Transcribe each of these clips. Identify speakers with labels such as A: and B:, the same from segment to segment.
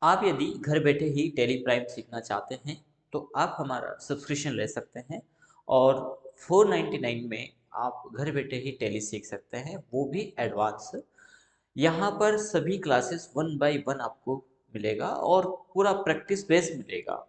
A: आप यदि घर बैठे ही टेली प्राइम सीखना चाहते हैं तो आप हमारा सब्सक्रिप्शन ले सकते हैं और 499 में आप घर बैठे ही टेली सीख सकते हैं, वो भी एडवांस। यहाँ पर सभी क्लासेस वन बाय वन आपको मिलेगा और पूरा प्रैक्टिस बेस मिलेगा।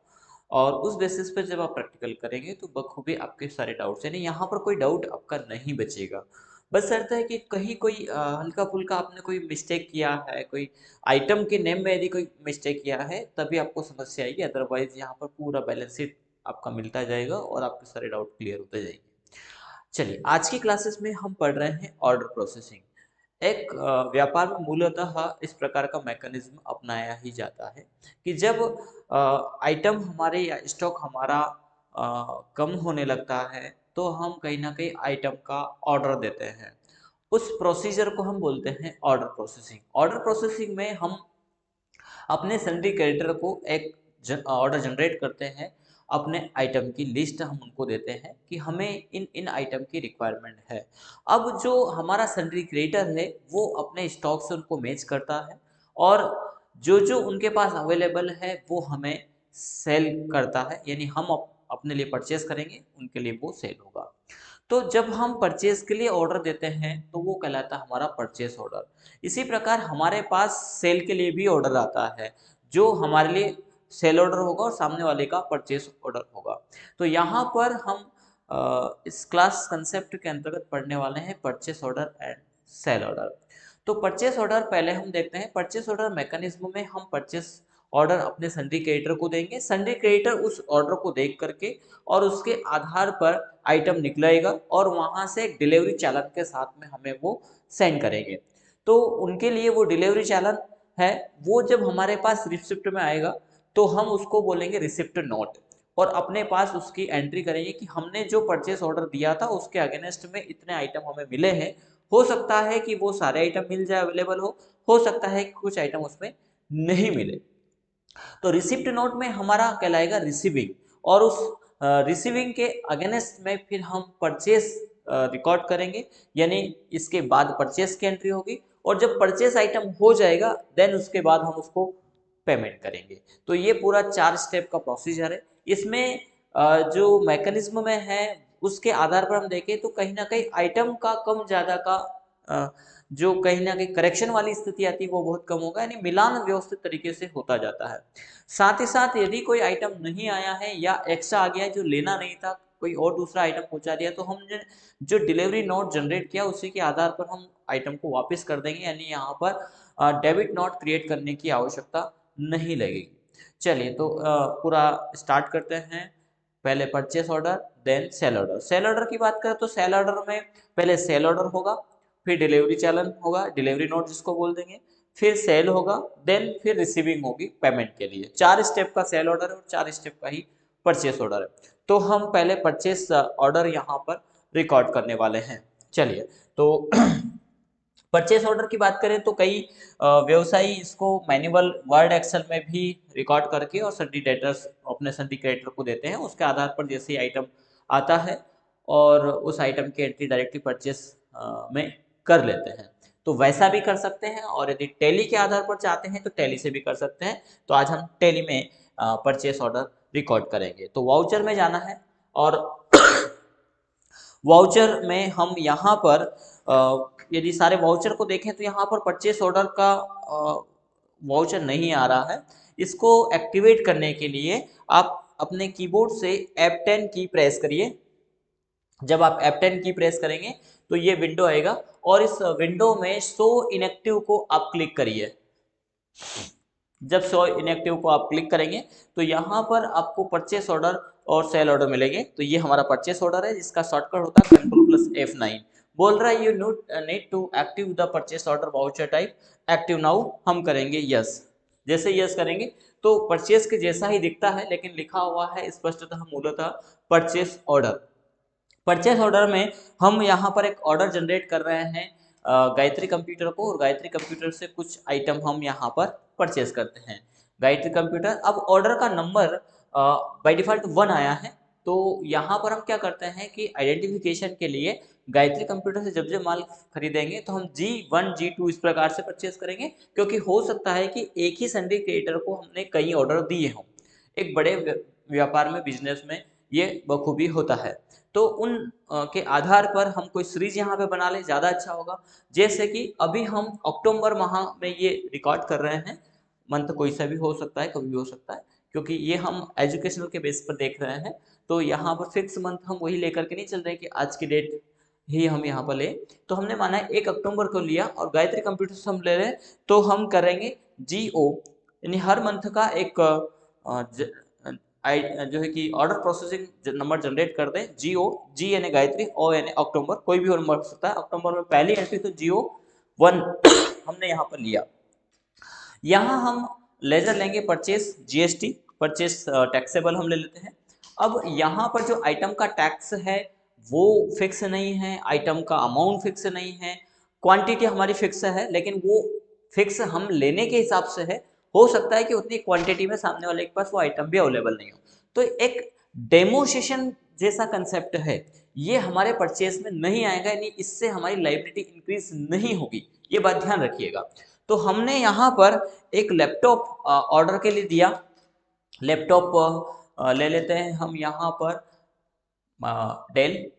A: और उस बेसिस पर जब आप प्रैक्टिकल करेंगे तो बखूबी आपके सारे डाउट्स, यानी यहाँ पर कोई डाउट आपका नहीं बचेगा। बस शर्त है कि कहीं कोई हल्का फुल्का आपने कोई मिस्टेक किया है, कोई आइटम के नेम में यदि कोई मिस्टेक किया है तभी आपको समस्या आएगी, अदरवाइज यहाँ पर पूरा बैलेंस शीट आपका मिलता जाएगा और आपके सारे डाउट क्लियर होते जाएंगे। चलिए, आज की क्लासेस में हम पढ़ रहे हैं ऑर्डर प्रोसेसिंग। एक व्यापार में मूलतः इस प्रकार का मैकेनिज्म अपनाया ही जाता है कि जब आइटम हमारे या स्टॉक हमारा कम होने लगता है तो हम कहीं ना कहीं आइटम का ऑर्डर देते हैं। उस प्रोसीजर को हम बोलते हैं ऑर्डर प्रोसेसिंग। ऑर्डर प्रोसेसिंग में हम अपने सन्ड्री क्रेडिटर को एक ऑर्डर जनरेट करते हैं, अपने आइटम की लिस्ट हम उनको देते हैं कि हमें इन इन आइटम की रिक्वायरमेंट है। अब जो हमारा सन्ड्री क्रेडिटर है वो अपने स्टॉक से उनको मैच करता है और जो जो उनके पास अवेलेबल है वो हमें सेल करता है, यानी हम अपने लिए परचेस करेंगे, उनके लिए वो सेल होगा। तो जब हम परचेज के लिए ऑर्डर देते हैं तो वो कहलाता है हमारा परचेस ऑर्डर। इसी प्रकार हमारे पास सेल के लिए भी ऑर्डर आता है, जो हमारे लिए सेल ऑर्डर होगा और सामने वाले का परचेस ऑर्डर होगा। तो यहाँ पर हम इस क्लास कंसेप्ट के अंतर्गत पढ़ने वाले हैं purchase order and sale order. तो परचेस ऑर्डर पहले हम देखते हैं। परचेस ऑर्डर मैकेनिज्म में हम परचेस ऑर्डर अपने सन्ड्री क्रेडिटर को देंगे, सन्ड्री क्रेडिटर उस ऑर्डर को देख करके और उसके आधार पर आइटम निकलेगा और वहाँ से डिलीवरी चालन के साथ में हमें वो सेंड करेंगे। तो उनके लिए वो डिलीवरी चालन है, वो जब हमारे पास रिसिप्ट में आएगा तो हम उसको बोलेंगे रिसिप्ट नोट और अपने पास उसकी एंट्री करेंगे कि हमने जो परचेस ऑर्डर दिया था उसके अगेंस्ट में इतने आइटम हमें मिले हैं। हो सकता है कि वो सारे आइटम मिल जाए, अवेलेबल हो सकता है कि कुछ आइटम उसमें नहीं मिले। तो रिसिप्ट नोट में हमारा कहलाएगा रिसीविंग और उस रिसीविंग के अगेंस्ट में फिर हम परचेस रिकॉर्ड करेंगे, यानी इसके बाद परचेस की एंट्री होगी और जब परचेस आइटम हो जाएगा देन उसके बाद हम उसको पेमेंट करेंगे। तो ये पूरा 4 स्टेप का प्रोसीजर है। इसमें जो मैकेनिज्म में है उसके आधार पर हम देखें तो कहीं ना कहीं आइटम का कम ज़्यादा का जो कहीं ना कहीं करेक्शन वाली स्थिति आती है वो बहुत कम होगा, यानी मिलान व्यवस्थित तरीके से होता जाता है। साथ ही साथ यदि कोई आइटम नहीं आया है या एक्स्ट्रा आ गया है जो लेना नहीं था, कोई और दूसरा आइटम पहुंचा दिया, तो हमने जो डिलीवरी नोट जनरेट किया उसी के आधार पर हम आइटम को वापस कर देंगे, यानी यहाँ पर डेबिट नोट क्रिएट करने की आवश्यकता नहीं लगेगी। चलिए, तो पूरा स्टार्ट करते हैं। पहले purchase order, then sale order. Sale order की बात करें तो सेल ऑर्डर में पहले सेल ऑर्डर होगा, फिर डिलीवरी चालन होगा, डिलीवरी नोट जिसको बोल देंगे, फिर सेल होगा, देन फिर रिसीविंग होगी पेमेंट के लिए। 4 स्टेप का सेल ऑर्डर है और 4 स्टेप का ही परचेस ऑर्डर है। तो हम पहले परचेस ऑर्डर यहाँ पर रिकॉर्ड करने वाले हैं। चलिए, तो परचेस ऑर्डर की बात करें तो कई व्यवसायी इसको मैनुअल वर्ड एक्सेल में भी रिकॉर्ड करके और सन्ड्री डेटर्स अपने सन्ड्री क्रेडिटर को देते हैं। उसके आधार पर जैसे ही आइटम आता है और उस आइटम की एंट्री डायरेक्टली परचेस में कर लेते हैं। तो वैसा भी कर सकते हैं और यदि टैली के आधार पर चाहते हैं तो टैली से भी कर सकते हैं। तो आज हम टैली में परचेस ऑर्डर रिकॉर्ड करेंगे। तो वाउचर में जाना है और वाउचर में हम यहाँ पर यदि सारे वाउचर को देखें तो यहाँ पर परचेस ऑर्डर का वाउचर नहीं आ रहा है। इसको एक्टिवेट करने के लिए आप अपने कीबोर्ड से F10 की प्रेस करिए। जब आप F10 की प्रेस करेंगे तो ये विंडो आएगा और इस विंडो में शो इनएक्टिव को आप क्लिक करिए। जब शो इनएक्टिव को आप क्लिक करेंगे तो यहाँ पर आपको परचेस ऑर्डर और सेल ऑर्डर मिलेंगे। तो ये हमारा परचेस ऑर्डर है जिसका शॉर्टकट होता है Ctrl+F9। बोल रहा है you need to active the purchase order voucher type active now. हम करेंगे यस। जैसे यस करेंगे तो परचेस के जैसा ही दिखता है लेकिन लिखा हुआ है स्पष्टतः मूलतः परचेस ऑर्डर। परचेस ऑर्डर में हम यहाँ पर एक ऑर्डर जनरेट कर रहे हैं गायत्री कंप्यूटर को, और गायत्री कंप्यूटर से कुछ आइटम हम यहाँ पर परचेस करते हैं। गायत्री कंप्यूटर, अब ऑर्डर का नंबर बाय डिफॉल्ट 1 आया है। तो यहाँ पर हम क्या करते हैं कि आइडेंटिफिकेशन के लिए गायत्री कंप्यूटर से जब जब माल खरीदेंगे तो हम G1 G2 इस प्रकार से परचेस करेंगे, क्योंकि हो सकता है कि एक ही संडे क्रिएटर को हमने कई ऑर्डर दिए हों। एक बड़े व्यापार में, बिजनेस में ये बखूबी होता है। तो उन के आधार पर हम कोई सीरीज यहाँ पे बना लें, ज़्यादा अच्छा होगा। जैसे कि अभी हम अक्टूबर माह में ये रिकॉर्ड कर रहे हैं, मंथ कोई सा भी हो सकता है, कभी भी हो सकता है, क्योंकि ये हम एजुकेशनल के बेस पर देख रहे हैं। तो यहाँ पर फिक्स मंथ हम वही लेकर के नहीं चल रहे कि आज की डेट ही हम यहाँ पर ले। तो हमने माना है 1 अक्टूबर को लिया और गायत्री कंप्यूटर से हम ले रहे हैं, तो हम करेंगे GO, यानी हर मंथ का एक जो है कि ऑर्डर प्रोसेसिंग नंबर जनरेट कर दें। GO, G यानी गायत्री, O यानी अक्टूबर, कोई भी नंबर हो सकता है। अक्टूबर में पहली एंट्री तो GO1 हमने यहाँ पर लिया। यहाँ हम लेजर लेंगे परचेस GST, परचेस टैक्सेबल हम ले लेते हैं। अब यहाँ पर जो आइटम का टैक्स है वो फिक्स नहीं है, आइटम का अमाउंट फिक्स नहीं है, क्वांटिटी हमारी फिक्स है, लेकिन वो फिक्स हम लेने के हिसाब से है। हो सकता है कि उतनी क्वांटिटी में सामने वाले के पास वो आइटम भी अवेलेबल नहीं हो। तो एक डेमोसेशन जैसा कंसेप्ट है, ये हमारे परचेस में नहीं आएगा, यानी इससे हमारी लायबिलिटी इंक्रीज नहीं होगी, ये बात ध्यान रखिएगा। तो हमने यहाँ पर एक लैपटॉप ऑर्डर के लिए दिया। लैपटॉप ले लेते हैं हम यहाँ पर डेल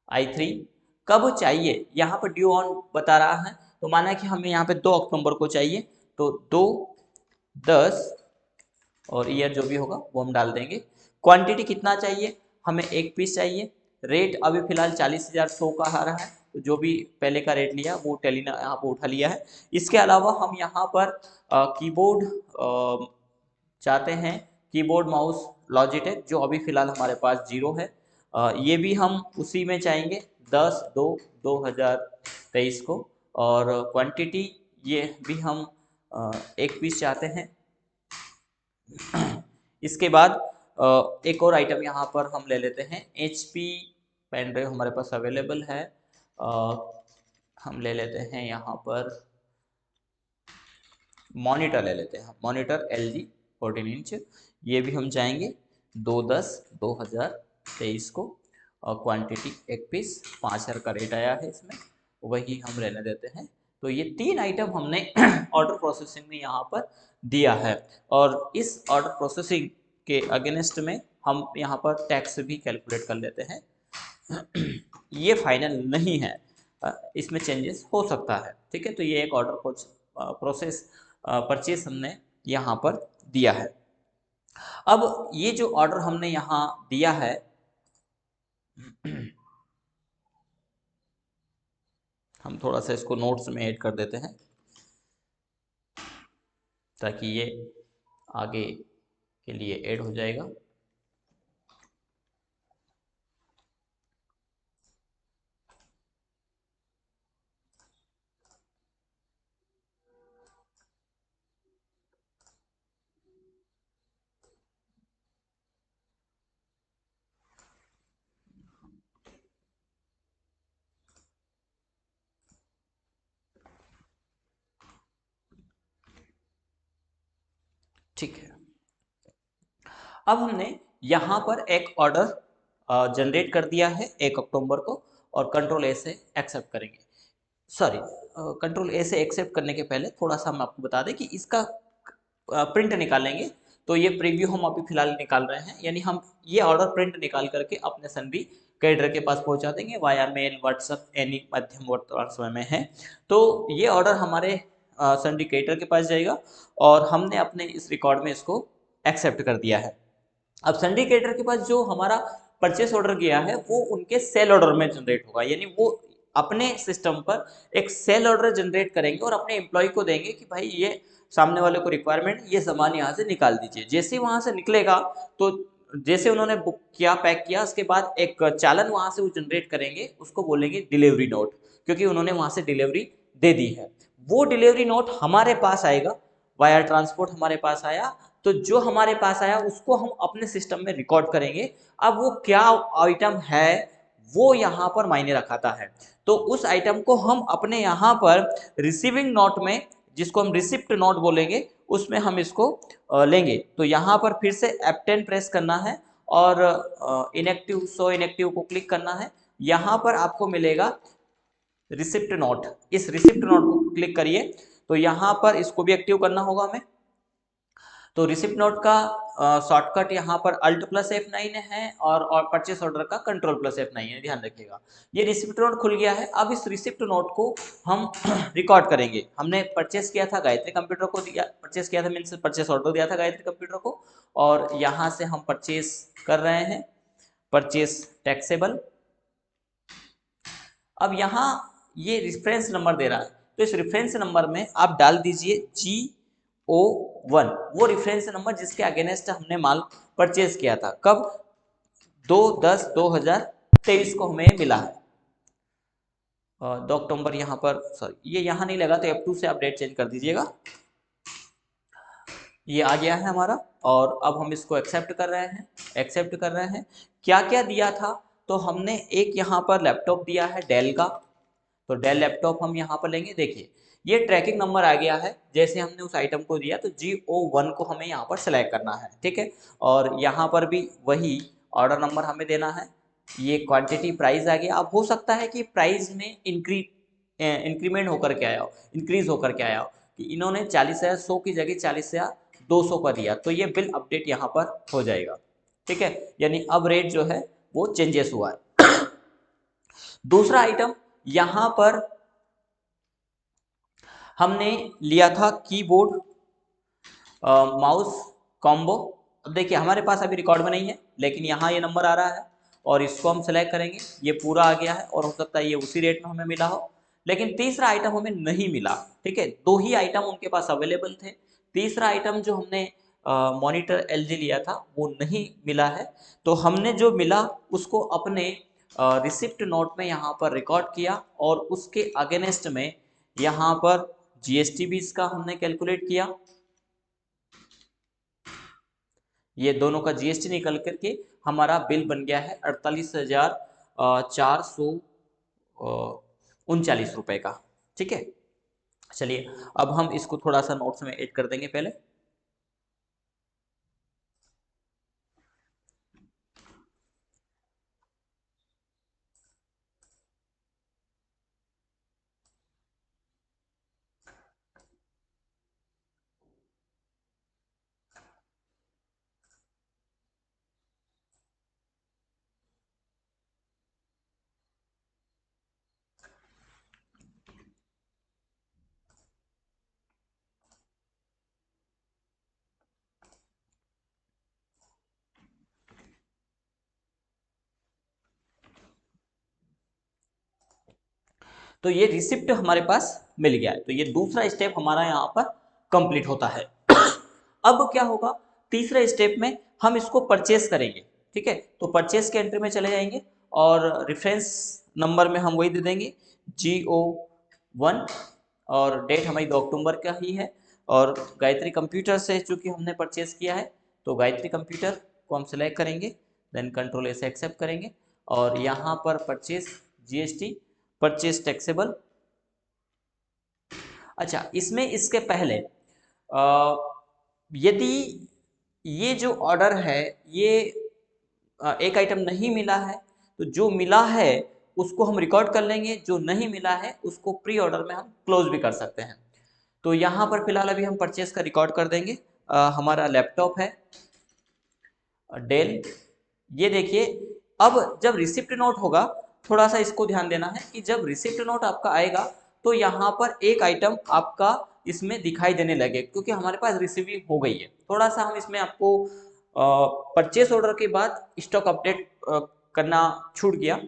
A: i3। कब चाहिए, यहाँ पर ड्यू ऑन बता रहा है, तो माना कि हमें यहाँ पे 2 अक्टूबर को चाहिए, तो 2/10 और ईयर जो भी होगा वो हम डाल देंगे। क्वांटिटी कितना चाहिए, हमें 1 पीस चाहिए। रेट अभी फिलहाल 40,100 का आ रहा है, तो जो भी पहले का रेट लिया वो टेली ने यहाँ पर उठा लिया है। इसके अलावा हम यहाँ पर कीबोर्ड चाहते हैं, कीबोर्ड माउस लॉजिटेक, जो अभी फिलहाल हमारे पास 0 है। ये भी हम उसी में चाहेंगे 10/2/2023 को। और क्वांटिटी ये भी हम 1 पीस चाहते हैं। इसके बाद एक और आइटम यहाँ पर हम ले लेते हैं। HP पेन ड्राइव हमारे पास अवेलेबल है, हम ले लेते हैं यहाँ पर मॉनिटर ले लेते हैं। मॉनिटर LG 14 इंच, ये भी हम चाहेंगे 2/10/2023 को। और क्वांटिटी 1 पीस, 5,000 का रेट आया है इसमें, वही हम रहने देते हैं। तो ये 3 आइटम हमने ऑर्डर प्रोसेसिंग में यहाँ पर दिया है, और इस ऑर्डर प्रोसेसिंग के अगेंस्ट में हम यहाँ पर टैक्स भी कैलकुलेट कर लेते हैं। ये फाइनल नहीं है, इसमें चेंजेस हो सकता है, ठीक है। तो ये एक ऑर्डर प्रोसेस परचेस हमने यहाँ पर दिया है। अब ये जो ऑर्डर हमने यहाँ दिया है, हम थोड़ा सा इसको नोट्स में ऐड कर देते हैं ताकि ये आगे के लिए ऐड हो जाएगा। ठीक है, अब हमने यहाँ पर एक ऑर्डर जनरेट कर दिया है 1 अक्टूबर को, और कंट्रोल ए से एक्सेप्ट करेंगे। सॉरी, कंट्रोल ए से एक्सेप्ट करने के पहले थोड़ा सा हम आपको बता दें कि इसका प्रिंट निकालेंगे। तो ये प्रीव्यू हम अभी फिलहाल निकाल रहे हैं, यानी हम ये ऑर्डर प्रिंट निकाल करके अपने सन्वी कैडर के पास पहुंचा देंगे वाया मेल, व्हाट्सएप, एनी माध्यम वर्तमान समय में है। तो ये ऑर्डर हमारे सन्वी कैडर के पास जाएगा, और हमने अपने इस रिकॉर्ड में इसको एक्सेप्ट कर दिया है। अब सन्वी कैडर के पास जो हमारा परचेस ऑर्डर गया है वो उनके सेल ऑर्डर में जनरेट होगा, यानी वो अपने सिस्टम पर एक सेल ऑर्डर जनरेट करेंगे और अपने एम्प्लॉय को देंगे कि भाई ये सामने वाले को रिक्वायरमेंट, ये सामान यहाँ से निकाल दीजिए। जैसे ही वहाँ से निकलेगा, तो जैसे उन्होंने बुक किया, पैक किया, उसके बाद एक चालन वहाँ से वो जनरेट करेंगे, उसको बोलेंगे डिलीवरी नोट, क्योंकि उन्होंने वहाँ से डिलीवरी दे दी है। वो डिलीवरी नोट हमारे पास आएगा, वाया ट्रांसपोर्ट हमारे पास आया, तो जो हमारे पास आया उसको हम अपने सिस्टम में रिकॉर्ड करेंगे। अब वो क्या आइटम है वो यहाँ पर मायने रखाता है, तो उस आइटम को हम अपने यहाँ पर रिसीविंग नोट में, जिसको हम रिसिप्ट नोट बोलेंगे, उसमें हम इसको लेंगे। तो यहाँ पर फिर से F10 प्रेस करना है और इनएक्टिव, शो इनएक्टिव को क्लिक करना है, यहाँ पर आपको मिलेगा रिसिप्ट नोट। इस रिसिप्ट नोट को क्लिक करिए तो यहाँ पर इसको भी एक्टिव करना होगा हमें। तो रिसिप्ट नोट का शॉर्टकट यहाँ पर अल्ट प्लस F9 है और परचेस ऑर्डर का कंट्रोल प्लस F9 है, ध्यान रखिएगा। ये रिसिप्ट नोट खुल गया है। अब इस रिसिप्ट नोट को हम रिकॉर्ड करेंगे। हमने परचेस किया था गायत्री कंप्यूटर को, दिया परचेस किया था मीन्स परचेस ऑर्डर दिया था गायत्री कंप्यूटर को, और यहाँ से हम परचेस कर रहे हैं, परचेस टैक्सेबल। अब यहाँ ये रेफरेंस नंबर दे रहा है, तो इस रेफरेंस नंबर में आप डाल दीजिए GO1, वो रेफरेंस नंबर जिसके अगेंस्ट हमने माल परचेज किया था। कब? 2/10/2023 को हमें मिला है। 2 अक्टूबर यहाँ पर, सॉरी ये यहाँ नहीं लगा तो F2 से आप डेट चेंज कर दीजिएगा। ये आ गया है हमारा, और अब हम इसको एक्सेप्ट कर रहे हैं, एक्सेप्ट कर रहे हैं। क्या क्या दिया था? तो हमने एक यहाँ पर लैपटॉप दिया है डेल का, तो डेल लैपटॉप हम यहाँ पर लेंगे। देखिए ये ट्रैकिंग नंबर आ गया है, जैसे हमने उस आइटम को दिया तो GO1 को हमें यहाँ पर सेलेक्ट करना है, ठीक है। और यहाँ पर भी वही ऑर्डर नंबर हमें देना है। ये क्वांटिटी प्राइस आ गया। अब हो सकता है कि प्राइस में इंक्रीमेंट होकर के आया हो, इंक्रीज होकर के आया हो, कि इन्होंने 40,100 की जगह 40,200 का दिया, तो ये बिल अपडेट यहाँ पर हो जाएगा, ठीक है। यानी अब रेट जो है वो चेंजेस हुआ है। दूसरा आइटम यहाँ पर हमने लिया था कीबोर्ड माउस कॉम्बो। अब देखिए हमारे पास अभी रिकॉर्ड में नहीं है, लेकिन यहाँ ये नंबर आ रहा है और इसको हम सेलेक्ट करेंगे। ये पूरा आ गया है और हो सकता है ये उसी रेट में हमें मिला हो, लेकिन तीसरा आइटम हमें नहीं मिला, ठीक है। 2 ही आइटम उनके पास अवेलेबल थे। तीसरा आइटम जो हमने मॉनिटर LG लिया था वो नहीं मिला है। तो हमने जो मिला उसको अपने रिसिप्ट नोट में यहाँ पर रिकॉर्ड किया, और उसके अगेंस्ट में यहाँ पर GST भी इसका हमने कैलकुलेट किया। ये दोनों का GST निकल करके हमारा बिल बन गया है 48,439 रुपए का, ठीक है। चलिए अब हम इसको थोड़ा सा नोट्स में ऐड कर देंगे पहले। तो ये रिसिप्ट हमारे पास मिल गया है, तो ये दूसरा स्टेप हमारा यहाँ पर कंप्लीट होता है। अब क्या होगा? तीसरे स्टेप में हम इसको परचेस करेंगे, ठीक है। तो परचेस के एंट्री में चले जाएंगे और रेफरेंस नंबर में हम वही दे देंगे GO1, और डेट हमारी 2 अक्टूबर का ही है। और गायत्री कंप्यूटर से चूंकि हमने परचेस किया है, तो गायत्री कंप्यूटर को हम सेलेक्ट करेंगे, देन कंट्रोल से एक्सेप्ट करेंगे, और यहाँ पर परचेस GST, परचेस टैक्सेबल। अच्छा, इसमें इसके पहले यदि ये जो ऑर्डर है ये एक आइटम नहीं मिला है, तो जो मिला है उसको हम रिकॉर्ड कर लेंगे, जो नहीं मिला है उसको प्री ऑर्डर में हम क्लोज भी कर सकते हैं। तो यहाँ पर फिलहाल अभी हम परचेस का रिकॉर्ड कर देंगे। हमारा लैपटॉप है डेल। ये देखिए अब जब रिसिप्ट नोट होगा, थोड़ा सा इसको ध्यान देना है कि जब रिसिप्ट नोट आपका आएगा तो यहाँ पर एक आइटम आपका इसमें दिखाई देने लगे, क्योंकि हमारे पास रिसीविंग हो गई है। थोड़ा सा हम इसमें आपको परचेस ऑर्डर के बाद स्टॉक अपडेट करना छूट गया,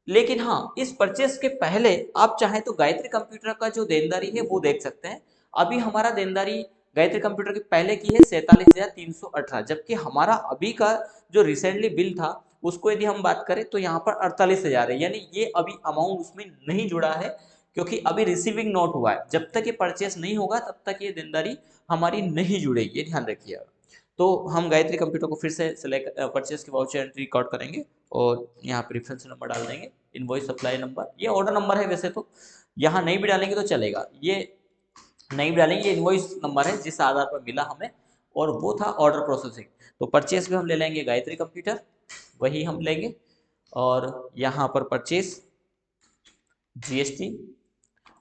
A: लेकिन हाँ इस परचेस के पहले आप चाहें तो गायत्री कंप्यूटर का जो देनदारी है वो देख सकते हैं। अभी हमारा देनदारी गायत्री कंप्यूटर के पहले की है 47,318, जबकि हमारा अभी का जो रिसेंटली बिल था उसको यदि हम बात करें तो यहाँ पर 48,000 है, यानी ये अभी अमाउंट उसमें नहीं जुड़ा है, क्योंकि अभी रिसीविंग नोट हुआ है। जब तक ये परचेस नहीं होगा तब तक ये देनदारी हमारी नहीं जुड़ेगी, ये ध्यान रखिएगा। तो हम गायत्री कंप्यूटर को फिर से सेलेक्ट परचेस के वाउचर एंट्री रिकॉर्ड करेंगे और यहाँ पे रेफरेंस नंबर डाल देंगे, इनवॉइस सप्लाई नंबर, ये ऑर्डर नंबर है वैसे तो, यहाँ नहीं भी डालेंगे तो चलेगा, ये नहीं भी डालेंगे, ये इनवॉइस नंबर है जिस आधार पर मिला हमें, और वो था ऑर्डर प्रोसेसिंग। तो परचेस भी हम ले लेंगे गायत्री कंप्यूटर, वही हम लेंगे, और यहाँ पर परचेस, जीएसटी,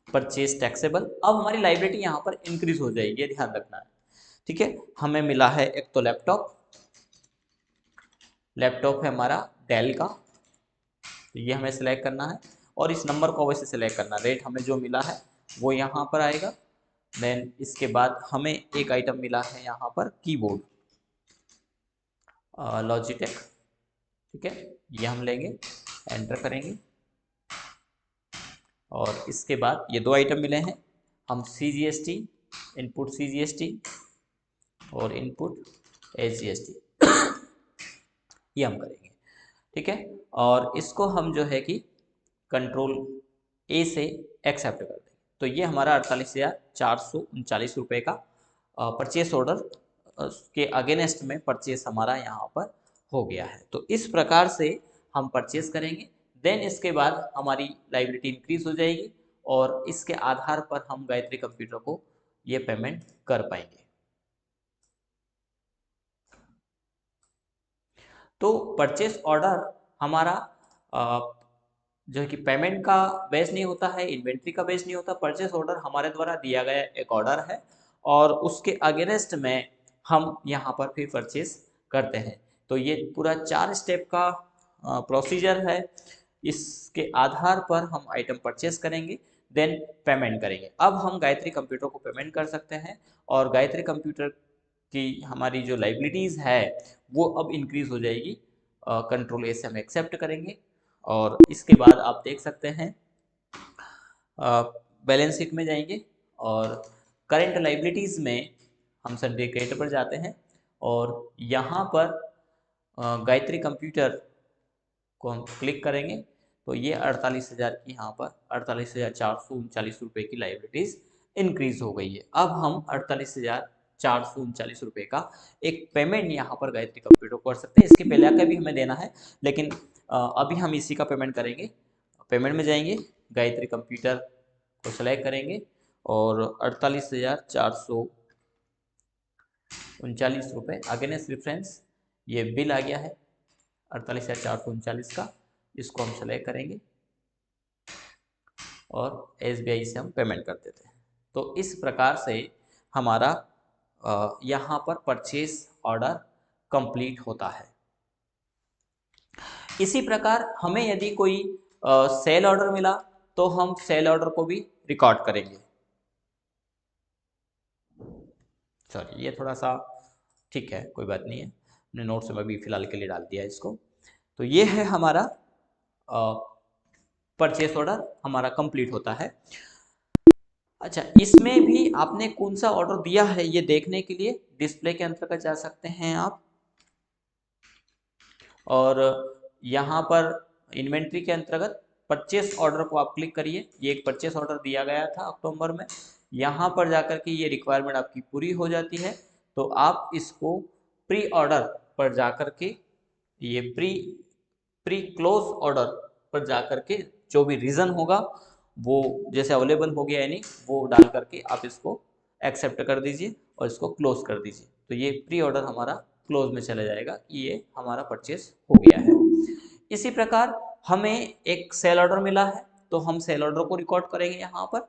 A: परचेस टैक्सेबल। अब हमारी लाइबिलिटी यहाँ पर इंक्रीज हो जाएगी, ये ध्यान रखना है। ठीक है, हमें मिला है एक तो लैपटॉप, लैपटॉप है हमारा डेल का, तो ये हमें सिलेक्ट करना है और इस नंबर को वैसे सिलेक्ट करना। रेट हमें जो मिला है वो यहाँ पर आएगा। देन इसके बाद हमें एक आइटम मिला है यहाँ पर कीबोर्ड, लॉजिटेक। ठीक है, ये हम लेंगे, एंटर करेंगे और इसके बाद ये दो आइटम मिले हैं, हम CGST, इनपुट CGST और इनपुट SGST ये हम करेंगे। ठीक है, और इसको हम जो है कि कंट्रोल A से एक्सेप्ट कर देंगे। तो ये हमारा 48,439 रुपये का परचेस ऑर्डर के अगेंस्ट में परचेस हमारा यहाँ पर हो गया है। तो इस प्रकार से हम परचेस करेंगे, देन इसके बाद हमारी लायबिलिटी इंक्रीज हो जाएगी और इसके आधार पर हम गायत्री कंप्यूटर को ये पेमेंट कर पाएंगे। तो परचेस ऑर्डर हमारा जो है कि पेमेंट का बेस नहीं होता है, इन्वेंट्री का बेस नहीं होता। परचेस ऑर्डर हमारे द्वारा दिया गया एक ऑर्डर है और उसके अगेंस्ट में हम यहाँ पर फिर परचेस करते हैं। तो ये पूरा 4 स्टेप का प्रोसीजर है। इसके आधार पर हम आइटम परचेस करेंगे, देन पेमेंट करेंगे। अब हम गायत्री कंप्यूटर को पेमेंट कर सकते हैं और गायत्री कंप्यूटर की हमारी जो लाइबिलिटीज़ है वो अब इंक्रीज हो जाएगी। कंट्रोल ए से हम एक्सेप्ट करेंगे और इसके बाद आप देख सकते हैं बैलेंस शीट में जाएंगे और करेंट लाइबिलिटीज़ में हम सन्डे क्रेडिट पर जाते हैं और यहाँ पर गायत्री कंप्यूटर को हम क्लिक करेंगे तो ये 48,000 की यहाँ पर 48,439 रुपये की लाइबिलिटीज़ इंक्रीज हो गई है। अब हम 48,439 रुपये का एक पेमेंट यहाँ पर गायत्री कंप्यूटर को कर सकते हैं। इसके पहले का भी हमें देना है, लेकिन अभी हम इसी का पेमेंट करेंगे। पेमेंट में जाएंगे, गायत्री कंप्यूटर को सेलेक्ट करेंगे और 48,439 रुपये अगेंस्ट रेफरेंस ये बिल आ गया है 48,439 का, इसको हम सेलेक्ट करेंगे और SBI से हम पेमेंट कर देते हैं। तो इस प्रकार से हमारा यहाँ पर परचेस ऑर्डर कंप्लीट होता है। इसी प्रकार हमें यदि कोई सेल ऑर्डर मिला तो हम सेल ऑर्डर को भी रिकॉर्ड करेंगे। सॉरी, ये थोड़ा सा ठीक है, कोई बात नहीं है, हमने नोट्स में अभी फिलहाल के लिए डाल दिया इसको। तो ये है हमारा परचेस ऑर्डर हमारा कंप्लीट होता है। अच्छा, इसमें भी आपने कौन सा ऑर्डर दिया है ये देखने के लिए डिस्प्ले के अंतर्गत जा सकते हैं आप और यहाँ पर इन्वेंट्री के अंतर्गत परचेस ऑर्डर को आप क्लिक करिए। ये एक परचेस ऑर्डर दिया गया था अक्टूबर में, यहाँ पर जाकर के ये रिक्वायरमेंट आपकी पूरी हो जाती है तो आप इसको प्री ऑर्डर पर जाकर के ये प्री क्लोज ऑर्डर पर जाकर के जो भी रीज़न होगा वो जैसे अवेलेबल हो गया यानी वो डाल करके आप इसको एक्सेप्ट कर दीजिए और इसको क्लोज कर दीजिए। तो ये प्री ऑर्डर हमारा क्लोज में चला जाएगा, ये हमारा परचेस हो गया है। इसी प्रकार हमें एक सेल ऑर्डर मिला है तो हम सेल ऑर्डर को रिकॉर्ड करेंगे यहाँ पर।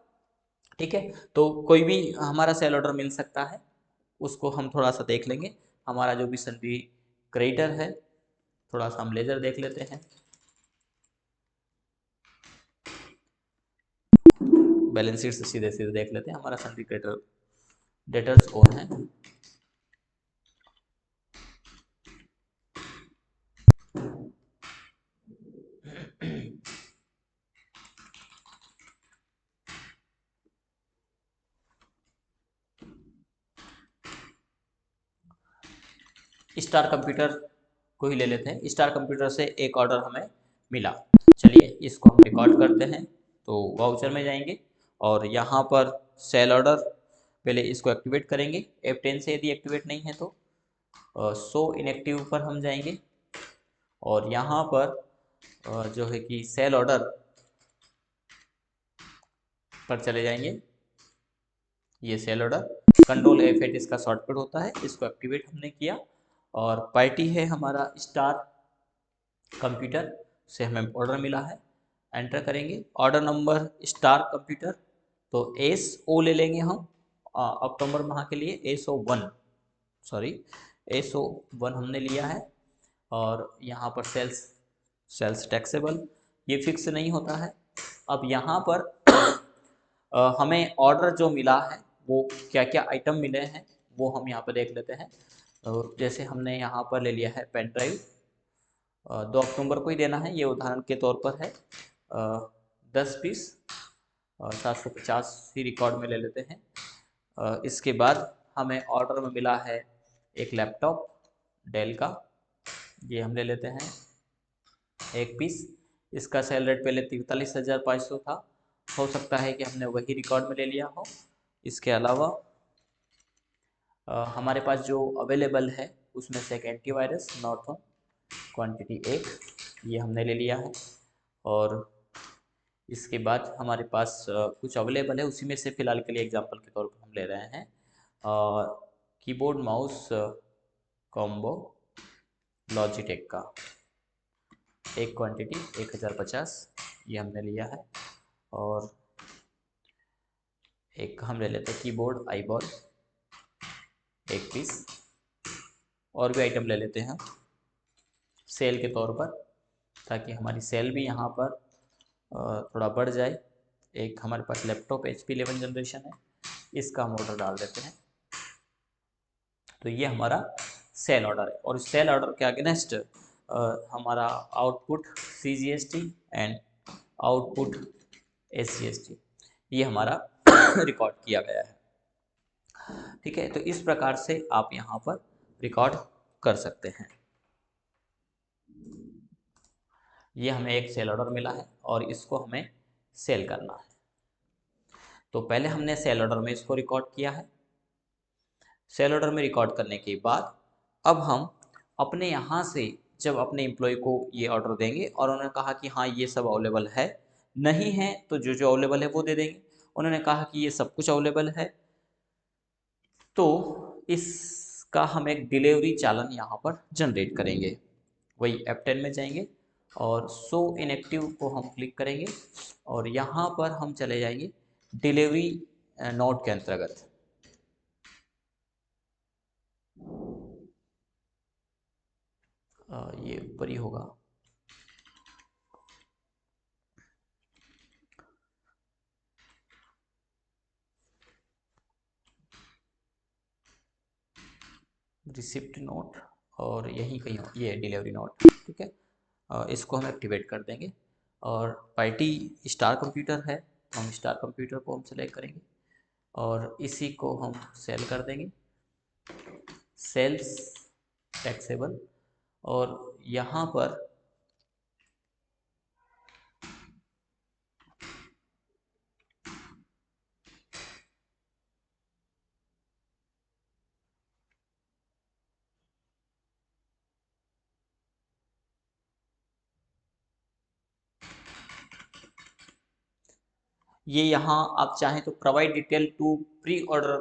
A: ठीक है, तो कोई भी हमारा सेल ऑर्डर मिल सकता है, उसको हम थोड़ा सा देख लेंगे। हमारा जो भी सन्ड्री क्रेडिटर है, थोड़ा सा हम लेजर देख लेते हैं। बैलेंस शीट से सीधे सीधे देख लेते हैं हमारा सन्ड्री क्रेडिटर डेटर्स कौन है। स्टार कंप्यूटर को ही ले लेते हैं। स्टार कंप्यूटर से एक ऑर्डर हमें मिला, चलिए इसको हम रिकॉर्ड करते हैं। तो वाउचर में जाएंगे और यहाँ पर सेल ऑर्डर पहले इसको एक्टिवेट करेंगे F10 से, यदि एक्टिवेट नहीं है तो शो इनएक्टिव पर हम जाएंगे और यहाँ पर जो है कि सेल ऑर्डर पर चले जाएंगे। ये सेल ऑर्डर कंट्रोल F8 इसका शॉर्टकट होता है, इसको एक्टिवेट हमने किया और पार्टी है हमारा स्टार कंप्यूटर। से हमें ऑर्डर मिला है, एंटर करेंगे। ऑर्डर नंबर स्टार कंप्यूटर, तो SO ले लेंगे हम अक्टूबर माह के लिए, SO1, सॉरी SO1 हमने लिया है। और यहाँ पर सेल्स टैक्सेबल, ये फिक्स नहीं होता है। अब यहाँ पर हमें ऑर्डर जो मिला है वो क्या क्या आइटम मिले हैं वो हम यहाँ पर देख लेते हैं। जैसे हमने यहाँ पर ले लिया है पेन ड्राइव, 2 अक्टूबर को ही देना है, ये उदाहरण के तौर पर है। 10 पीस 750 ही रिकॉर्ड में ले लेते हैं। इसके बाद हमें ऑर्डर में मिला है एक लैपटॉप डेल का, ये हम ले लेते हैं 1 पीस। इसका सेल रेट पहले 43,500 था, हो सकता है कि हमने वही रिकॉर्ड में ले लिया हो। इसके अलावा हमारे पास जो अवेलेबल है उसमें से एक एंटीवायरस नॉर्थन क्वांटिटी 1, ये हमने ले लिया है। और इसके बाद हमारे पास कुछ अवेलेबल है, उसी में से फ़िलहाल के लिए एग्जांपल के तौर पर हम ले रहे हैं कीबोर्ड माउस कॉम्बो लॉजिटेक का, एक क्वांटिटी 1050, ये हमने लिया है। और एक हम ले लेते हैं कीबोर्ड आईबॉल 1 पीस, और भी आइटम ले लेते हैं सेल के तौर पर, ताकि हमारी सेल भी यहाँ पर थोड़ा बढ़ जाए। एक हमारे पास लैपटॉप HP 11 जनरेशन है, इसका हम ऑर्डर डाल देते हैं। तो ये हमारा सेल ऑर्डर है, और सेल ऑर्डर के अगेंस्ट हमारा output CGST and output SGST ये हमारा रिकॉर्ड किया गया है। ठीक है, तो इस प्रकार से आप यहाँ पर रिकॉर्ड कर सकते हैं। ये हमें एक सेल ऑर्डर मिला है और इसको हमें सेल करना है। तो पहले हमने सेल ऑर्डर में इसको रिकॉर्ड किया है। सेल ऑर्डर में रिकॉर्ड करने के बाद अब हम अपने यहाँ से जब अपने एम्प्लॉय को ये ऑर्डर देंगे और उन्होंने कहा कि हाँ ये सब अवेलेबल है, नहीं है तो जो जो अवेलेबल है वो दे देंगे। उन्होंने कहा कि ये सब कुछ अवेलेबल है, तो इसका हम एक डिलीवरी चालन यहाँ पर जनरेट करेंगे। वही F10 में जाएंगे और शो इनएक्टिव को हम क्लिक करेंगे और यहाँ पर हम चले जाएंगे डिलीवरी नोट के अंतर्गत। ये ऊपर ही होगा, रिसिप्ट नोट, और यहीं कहीं ये डिलीवरी नोट। ठीक है, इसको हम एक्टिवेट कर देंगे। और पार्टी स्टार कंप्यूटर है तो हम स्टार कंप्यूटर को हम सेलेक्ट करेंगे और इसी को हम सेल कर देंगे, सेल्स टैक्सेबल। और यहाँ पर ये यहाँ आप चाहें तो provide detail to pre order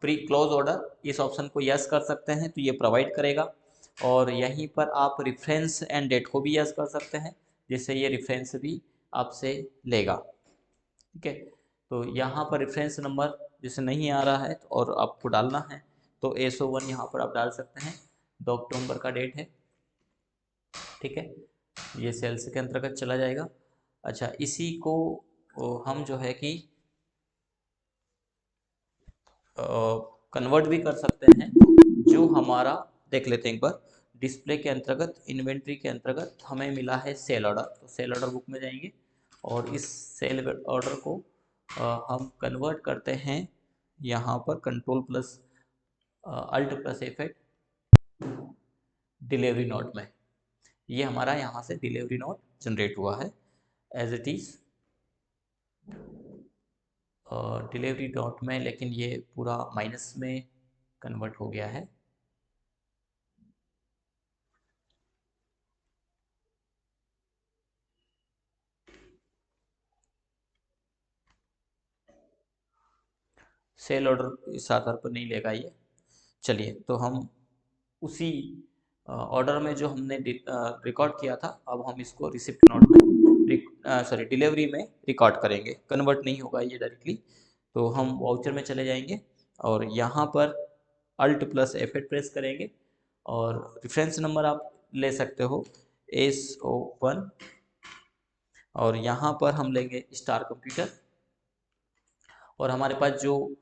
A: pre close order, इस ऑप्शन को यस कर सकते हैं तो ये प्रोवाइड करेगा। और यहीं पर आप रेफरेंस एंड डेट को भी यस कर सकते हैं, जिससे ये रेफरेंस भी आपसे लेगा। ठीक है, तो यहाँ पर रेफरेंस नंबर जैसे नहीं आ रहा है और आपको डालना है तो SO1 यहाँ पर आप डाल सकते हैं, 2 अक्टूबर का डेट है। ठीक है, ये सेल्स के अंतर्गत चला जाएगा। अच्छा, इसी को हम जो है कि कन्वर्ट भी कर सकते हैं। जो हमारा देख लेते हैं एक बार, डिस्प्ले के अंतर्गत इन्वेंट्री के अंतर्गत हमें मिला है सेल ऑर्डर, तो सेल ऑर्डर बुक में जाएंगे और इस सेल ऑर्डर को हम कन्वर्ट करते हैं यहाँ पर control plus alt plus F8 delivery note में। ये हमारा यहाँ से डिलीवरी नोट जनरेट हुआ है as it is delivery note में, लेकिन ये पूरा माइनस में कन्वर्ट हो गया है। सेल ऑर्डर इस आधार पर नहीं लेगा ये। चलिए, तो हम उसी ऑर्डर में जो हमने रिकॉर्ड किया था, अब हम इसको रिसिप्ट नोट में सॉरी डिलीवरी में रिकॉर्ड करेंगे, कन्वर्ट नहीं होगा ये डायरेक्टली। तो हम वाउचर में चले जाएंगे और यहाँ पर अल्ट प्लस F8 प्रेस करेंगे और रेफरेंस नंबर आप ले सकते हो SO1, और यहाँ पर हम लेंगे स्टार कंप्यूटर और हमारे पास जो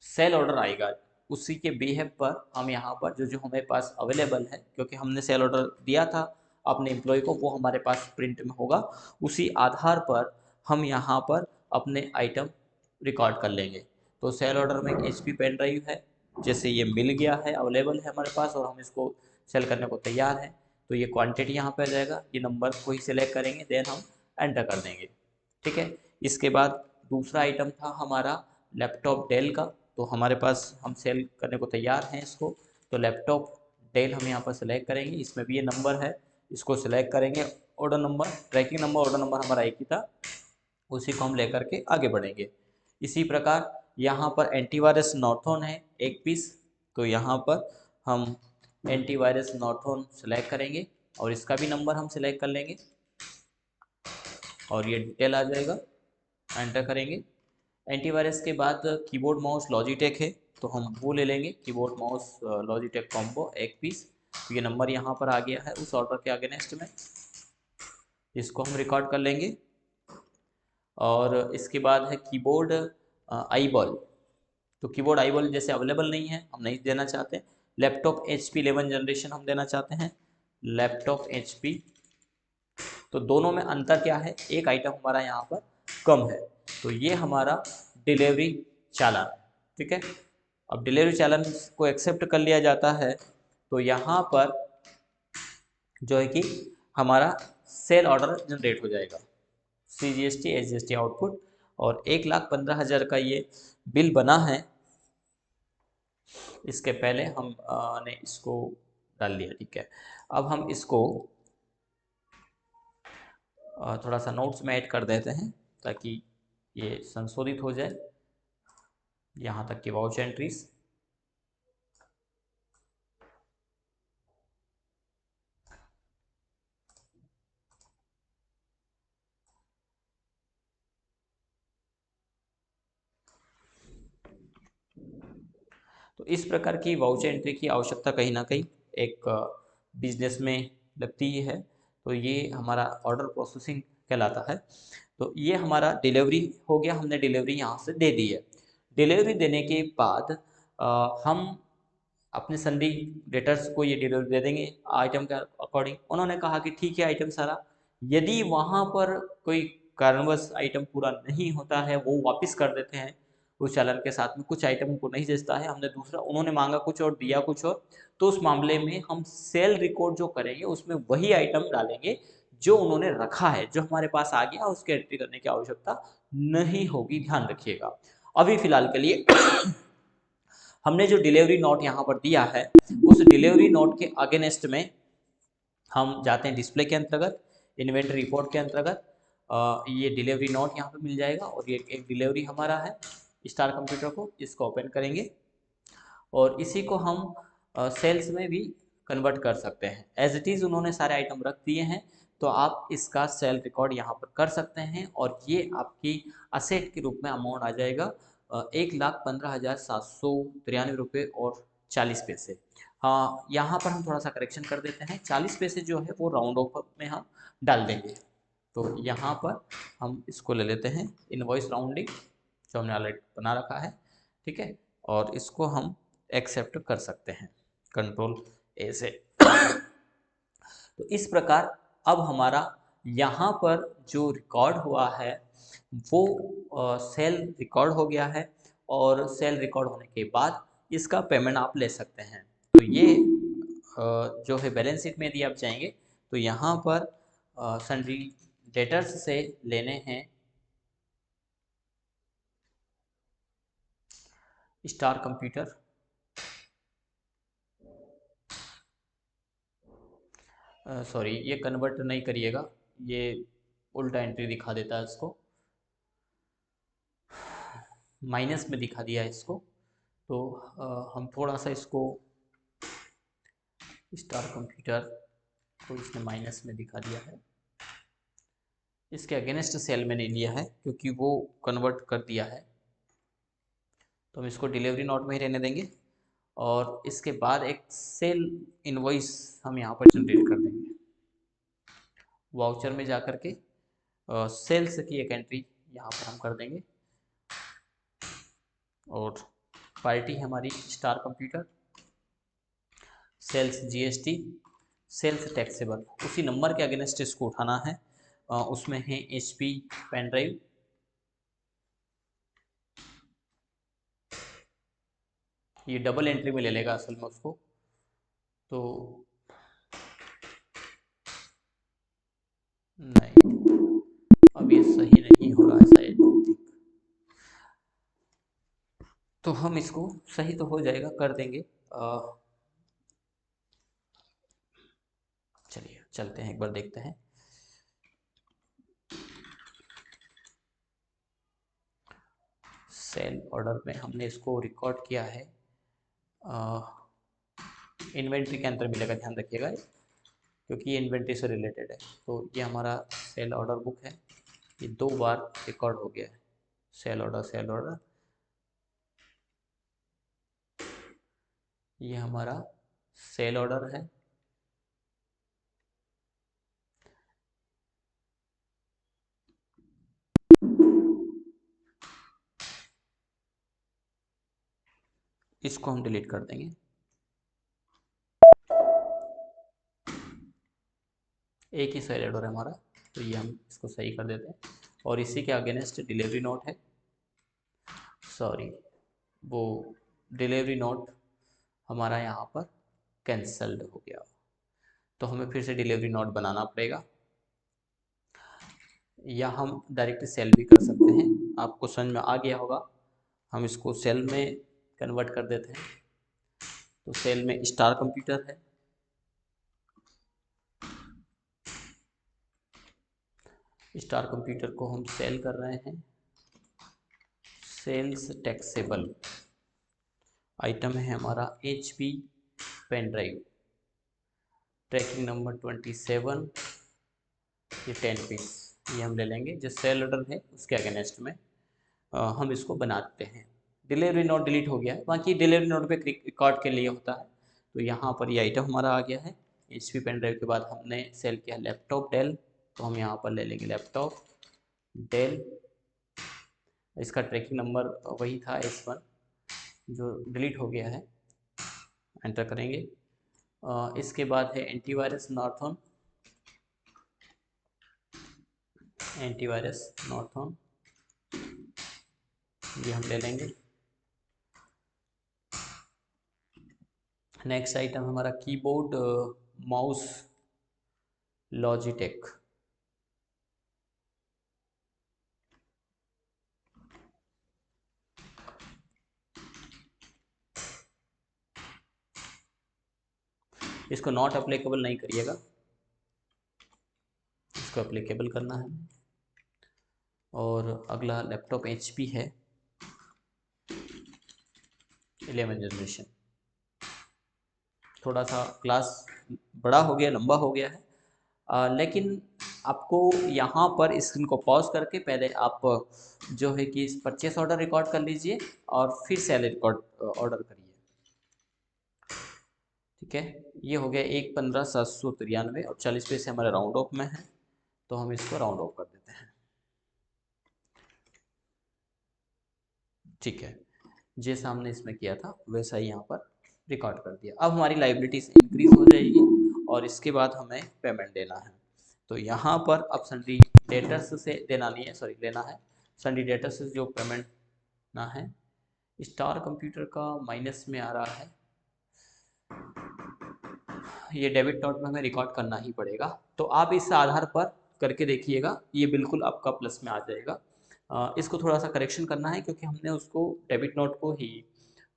A: सेल ऑर्डर आएगा उसी के बिहेव पर हम यहाँ पर जो जो हमारे पास अवेलेबल है, क्योंकि हमने सेल ऑर्डर दिया था अपने एम्प्लॉय को, वो हमारे पास प्रिंट में होगा, उसी आधार पर हम यहाँ पर अपने आइटम रिकॉर्ड कर लेंगे। तो सेल ऑर्डर में एक HP पेन ड्राइव है, जैसे ये मिल गया है, अवेलेबल है हमारे पास और हम इसको सेल करने को तैयार हैं, तो ये क्वांटिटी यहाँ पर आ जाएगा, ये नंबर को ही सिलेक्ट करेंगे, देन हम एंटर कर देंगे। ठीक है। इसके बाद दूसरा आइटम था हमारा लैपटॉप डेल का, तो हमारे पास हम सेल करने को तैयार हैं इसको, तो लैपटॉप डेल हम यहाँ पर सेलेक्ट करेंगे, इसमें भी ये नंबर है, इसको सिलेक्ट करेंगे, order number, tracking number, order number हमारा एक ही था, उसी को हम लेकर के आगे बढ़ेंगे। इसी प्रकार यहाँ पर एंटीवायरस नॉर्थन है एक पीस, तो यहाँ पर हम एंटीवायरस नॉर्थन सेलेक्ट करेंगे और इसका भी नंबर हम सिलेक्ट कर लेंगे और ये डिटेल आ जाएगा, एंटर करेंगे। एंटीवायरस के बाद कीबोर्ड माउस लॉजिटेक है, तो हम वो ले लेंगे, कीबोर्ड माउस लॉजिटेक कॉम्बो एक पीस, तो ये नंबर यहाँ पर आ गया है उस ऑर्डर के अगेंस्ट में, इसको हम रिकॉर्ड कर लेंगे। और इसके बाद है कीबोर्ड आईबॉल, तो कीबोर्ड आईबॉल जैसे अवेलेबल नहीं है, हम नहीं देना चाहते। लैपटॉप HP 11 जनरेशन हम देना चाहते हैं, लैपटॉप HP, तो दोनों में अंतर क्या है, एक आइटम हमारा यहाँ पर कम है, तो ये हमारा डिलीवरी चालान है। ठीक है। अब डिलीवरी चालान को एक्सेप्ट कर लिया जाता है, तो यहाँ पर जो है कि हमारा सेल ऑर्डर जनरेट हो जाएगा, CGST SGST आउटपुट, और 1,15,000 का ये बिल बना है। इसके पहले हम ने इसको डाल दिया। ठीक है। अब हम इसको थोड़ा सा नोट्स में ऐड कर देते हैं ताकि ये संशोधित हो जाए, यहाँ तक कि वाउच एंट्रीज। तो इस प्रकार की वाउचर एंट्री की आवश्यकता कहीं ना कहीं एक बिजनेस में लगती ही है, तो ये हमारा ऑर्डर प्रोसेसिंग कहलाता है। तो ये हमारा डिलीवरी हो गया, हमने डिलीवरी यहाँ से दे दी है। डिलीवरी देने के बाद हम अपने सन्डी डेटर्स को ये डिलीवरी दे देंगे आइटम के अकॉर्डिंग। उन्होंने कहा कि ठीक है आइटम सारा, यदि वहाँ पर कोई कारणवश आइटम पूरा नहीं होता है, वो वापस कर देते हैं उस चालान के साथ में, कुछ आइटम उनको नहीं जचता है, हमने दूसरा, उन्होंने मांगा कुछ और दिया कुछ और, तो उस मामले में हम सेल रिकॉर्ड जो करेंगे उसमें वही आइटम डालेंगे जो उन्होंने रखा है, जो हमारे पास आ गया उसके एंट्री करने की आवश्यकता नहीं होगी, ध्यान रखिएगा। अभी फिलहाल के लिए हमने जो डिलीवरी नोट यहाँ पर दिया है, उस डिलीवरी नोट के अगेंस्ट में हम जाते हैं डिस्प्ले के अंतर्गत, इन्वेंटरी रिपोर्ट के अंतर्गत, ये डिलीवरी नोट यहाँ पे मिल जाएगा और ये एक डिलीवरी हमारा है स्टार कंप्यूटर को, इसको ओपन करेंगे और इसी को हम सेल्स में भी कन्वर्ट कर सकते हैं। एज इट इज़ उन्होंने सारे आइटम रख दिए हैं, तो आप इसका सेल रिकॉर्ड यहाँ पर कर सकते हैं और ये आपकी असेट के रूप में अमाउंट आ जाएगा 1,15,793 और 40 पैसे। हाँ, यहाँ पर हम थोड़ा सा करेक्शन कर देते हैं, 40 पैसे जो है वो राउंड ऑफ में हम डाल देंगे। तो यहाँ पर हम इसको ले लेते हैं इनवॉइस राउंडिंग, जो हमने ऑलरेडी बना रखा है। ठीक है। और इसको हम एक्सेप्ट कर सकते हैं Ctrl+A से। तो इस प्रकार अब हमारा यहाँ पर जो रिकॉर्ड हुआ है वो सेल रिकॉर्ड हो गया है, और सेल रिकॉर्ड होने के बाद इसका पेमेंट आप ले सकते हैं। तो ये जो है बैलेंस शीट में यदि आप जाएंगे तो यहाँ पर सन्ड्री डेटर्स से लेने हैं स्टार कंप्यूटर, सॉरी ये कन्वर्ट नहीं करिएगा, ये उल्टा एंट्री दिखा देता है, इसको माइनस में दिखा दिया है इसको। तो हम थोड़ा सा इसको स्टार कंप्यूटर को इसने माइनस में दिखा दिया है, इसके अगेंस्ट सेल मैंने लिया है क्योंकि वो कन्वर्ट कर दिया है, तो हम इसको डिलीवरी नोट में ही रहने देंगे। और इसके बाद एक सेल इनवॉइस हम यहाँ पर जनरेट कर देंगे। वाउचर में जा कर के सेल्स की एक एंट्री यहाँ पर हम कर देंगे, और पार्टी हमारी star computer, sales GST, sales taxable, उसी नंबर के अगेंस्ट इसको उठाना है। उसमें है एचपी पेन ड्राइव, ये डबल एंट्री में ले लेगा असल में उसको, तो नहीं, अब ये सही नहीं हो रहा है शायद, तो हम इसको सही तो हो जाएगा, कर देंगे। चलिए चलते हैं, एक बार देखते हैं। सेल ऑर्डर में हमने इसको रिकॉर्ड किया है, इन्वेंट्री के अंदर मिलेगा, ध्यान रखिएगा, क्योंकि ये इन्वेंट्री से रिलेटेड है। तो ये हमारा सेल ऑर्डर बुक है, ये 2 बार रिकॉर्ड हो गया है, सेल ऑर्डर सेल ऑर्डर। ये हमारा सेल ऑर्डर है, इसको हम डिलीट कर देंगे। एक ही सेल ऑर्डर है हमारा, तो ये हम इसको सही कर देते हैं। और इसी के अगेंस्ट डिलीवरी नोट है, सॉरी, वो डिलीवरी नोट हमारा यहाँ पर कैंसल्ड हो गया, तो हमें फिर से डिलीवरी नोट बनाना पड़ेगा, या हम डायरेक्ट सेल भी कर सकते हैं। आपको समझ में आ गया होगा, हम इसको सेल में कन्वर्ट कर देते हैं। तो सेल में स्टार कंप्यूटर है, स्टार कंप्यूटर को हम सेल कर रहे हैं, सेल्स टैक्सेबल आइटम है हमारा HP pen drive, tracking number 27, ये 10 पीस, ये हम ले लेंगे। जो सेल ऑर्डर है उसके अगेंस्ट में हम इसको बनाते हैं। डिलीवरी नोट डिलीट हो गया है, बाकी डिलीवरी नोट पे रिकॉर्ड के लिए होता है। तो यहाँ पर ये आइटम हमारा आ गया है। HP पेन ड्राइव के बाद हमने सेल किया लैपटॉप डेल, तो हम यहाँ पर ले लेंगे लैपटॉप डेल, इसका ट्रैकिंग नंबर वही था S1 जो डिलीट हो गया है, एंटर करेंगे। इसके बाद है एंटीवायरस नॉर्थन, एंटीवायरस नॉर्थन, ये हम ले लेंगे। नेक्स्ट आइटम हमारा कीबोर्ड माउस लॉजिटेक, इसको नॉट अप्लीकेबल नहीं करिएगा, इसको अप्लीकेबल करना है। और अगला लैपटॉप HP है 11 जनरेशन, थोड़ा सा क्लास बड़ा हो गया, लंबा हो गया है, लेकिन आपको यहाँ पर स्क्रीन को पॉज करके पहले आप जो है कि परचेस ऑर्डर रिकॉर्ड कर लीजिए और फिर सेल रिकॉर्ड ऑर्डर करिए। ठीक है, ये हो गया 1,15,793 और 40 पैसे हमारे राउंड ऑफ में है, तो हम इसको राउंड ऑफ कर देते हैं। ठीक है, जैसा हमने इसमें किया था वैसा ही यहाँ पर रिकॉर्ड कर दिया। अब हमारी लाइबिलिटीज इंक्रीज हो जाएगी और इसके बाद हमें पेमेंट देना है। तो यहाँ पर अब सन्डी डेटर्स से देना नहीं है, सॉरी लेना है, सन्डी डेटर्स से जो पेमेंट ना है, स्टार कंप्यूटर का माइनस में आ रहा है, ये डेबिट नोट में हमें रिकॉर्ड करना ही पड़ेगा। तो आप इस आधार पर करके देखिएगा, ये बिल्कुल आपका प्लस में आ जाएगा। इसको थोड़ा सा करेक्शन करना है क्योंकि हमने उसको डेबिट नोट को ही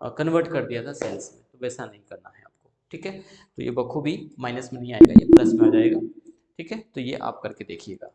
A: कन्वर्ट कर दिया था सेल्स में, तो वैसा नहीं करना है आपको। ठीक है, तो ये बखूबी माइनस में नहीं आएगा, ये प्लस में आ जाएगा। ठीक है, तो ये आप करके देखिएगा।